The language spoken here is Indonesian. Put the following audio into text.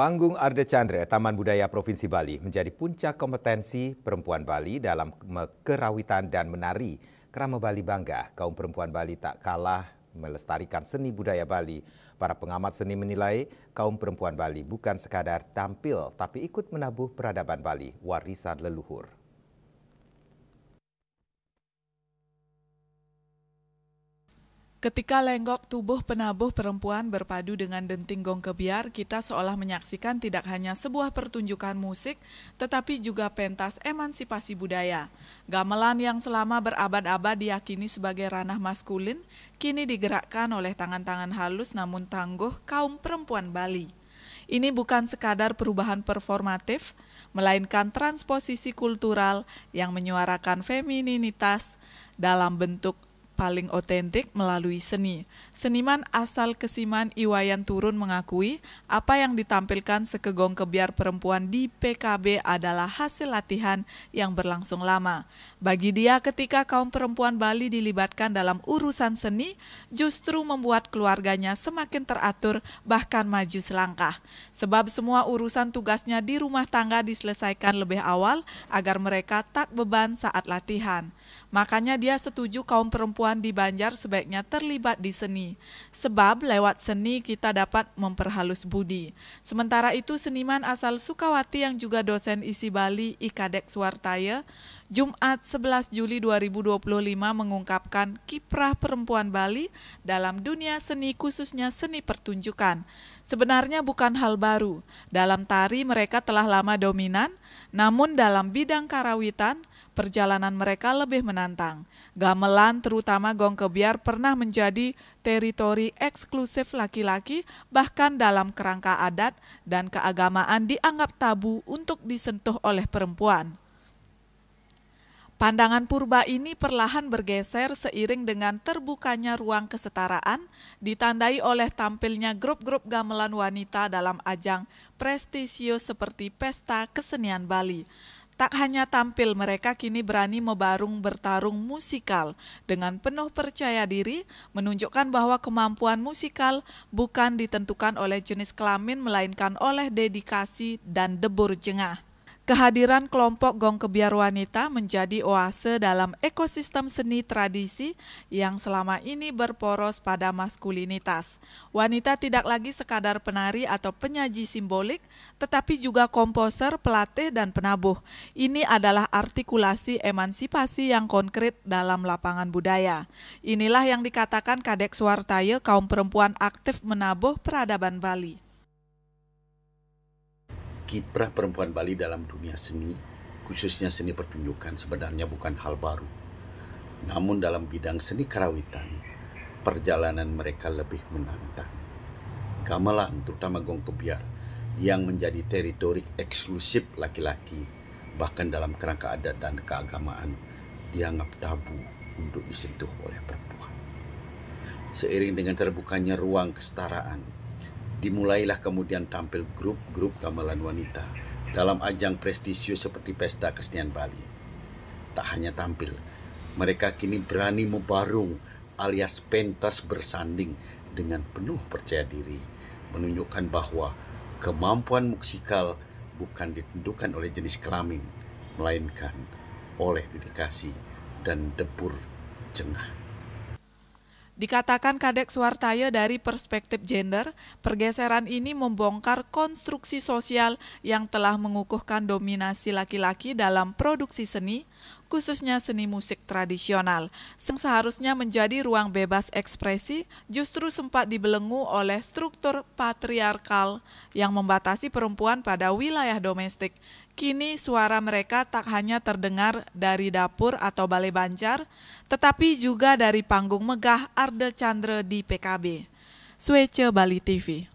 Panggung Arda Chandra Taman Budaya Provinsi Bali menjadi puncak kompetensi perempuan Bali dalam kerawitan dan menari. Kerama Bali bangga, kaum perempuan Bali tak kalah melestarikan seni budaya Bali. Para pengamat seni menilai kaum perempuan Bali bukan sekadar tampil, tapi ikut menabuh peradaban Bali, warisan leluhur. Ketika lenggok tubuh penabuh perempuan berpadu dengan denting gong kebiar, kita seolah menyaksikan tidak hanya sebuah pertunjukan musik, tetapi juga pentas emansipasi budaya. Gamelan yang selama berabad-abad diyakini sebagai ranah maskulin, kini digerakkan oleh tangan-tangan halus namun tangguh kaum perempuan Bali. Ini bukan sekadar perubahan performatif, melainkan transposisi kultural yang menyuarakan femininitas dalam bentuk paling otentik melalui seni. Seniman asal Kesiman Iwayan Turun mengakui apa yang ditampilkan sekegong kebiar perempuan di PKB adalah hasil latihan yang berlangsung lama. Bagi dia, ketika kaum perempuan Bali dilibatkan dalam urusan seni, justru membuat keluarganya semakin teratur, bahkan maju selangkah. Sebab semua urusan tugasnya di rumah tangga diselesaikan lebih awal agar mereka tak beban saat latihan. Makanya dia setuju kaum perempuan di Banjar sebaiknya terlibat di seni. Sebab lewat seni kita dapat memperhalus budi. Sementara itu seniman asal Sukawati yang juga dosen isi Bali Ikadek Suwartaya, Jumat 11 Juli 2025 mengungkapkan kiprah perempuan Bali dalam dunia seni khususnya seni pertunjukan. Sebenarnya bukan hal baru. Dalam tari mereka telah lama dominan, namun dalam bidang karawitan, perjalanan mereka lebih menantang. Gamelan, terutama gong kebiar, pernah menjadi teritori eksklusif laki-laki, bahkan dalam kerangka adat dan keagamaan dianggap tabu untuk disentuh oleh perempuan. Pandangan purba ini perlahan bergeser seiring dengan terbukanya ruang kesetaraan, ditandai oleh tampilnya grup-grup gamelan wanita dalam ajang prestisius seperti Pesta Kesenian Bali. Tak hanya tampil, mereka kini berani bertarung musikal dengan penuh percaya diri, menunjukkan bahwa kemampuan musikal bukan ditentukan oleh jenis kelamin, melainkan oleh dedikasi dan debur jengah. Kehadiran kelompok gong kebiar wanita menjadi oase dalam ekosistem seni tradisi yang selama ini berporos pada maskulinitas. Wanita tidak lagi sekadar penari atau penyaji simbolik, tetapi juga komposer, pelatih, dan penabuh. Ini adalah artikulasi emansipasi yang konkret dalam lapangan budaya. Inilah yang dikatakan Kadek Suwartaya, kaum perempuan aktif menabuh peradaban Bali. Kiprah perempuan Bali dalam dunia seni, khususnya seni pertunjukan, sebenarnya bukan hal baru. Namun dalam bidang seni karawitan, perjalanan mereka lebih menantang. Gamelan, terutama gong kebiar, yang menjadi teritori eksklusif laki-laki, bahkan dalam kerangka adat dan keagamaan, dianggap tabu untuk disentuh oleh perempuan. Seiring dengan terbukanya ruang kesetaraan, dimulailah kemudian tampil grup-grup gamelan wanita dalam ajang prestisius seperti Pesta Kesenian Bali. Tak hanya tampil, mereka kini berani membarung alias pentas bersanding dengan penuh percaya diri, menunjukkan bahwa kemampuan musikal bukan ditentukan oleh jenis kelamin, melainkan oleh dedikasi dan debur jengah. Dikatakan Kadek Suwartaya dari perspektif gender, pergeseran ini membongkar konstruksi sosial yang telah mengukuhkan dominasi laki-laki dalam produksi seni, khususnya seni musik tradisional. Yang seharusnya menjadi ruang bebas ekspresi, justru sempat dibelenggu oleh struktur patriarkal yang membatasi perempuan pada wilayah domestik. Kini suara mereka tak hanya terdengar dari dapur atau balai Banjar, tetapi juga dari panggung megah Arda Chandra di PKB. Swece Bali TV.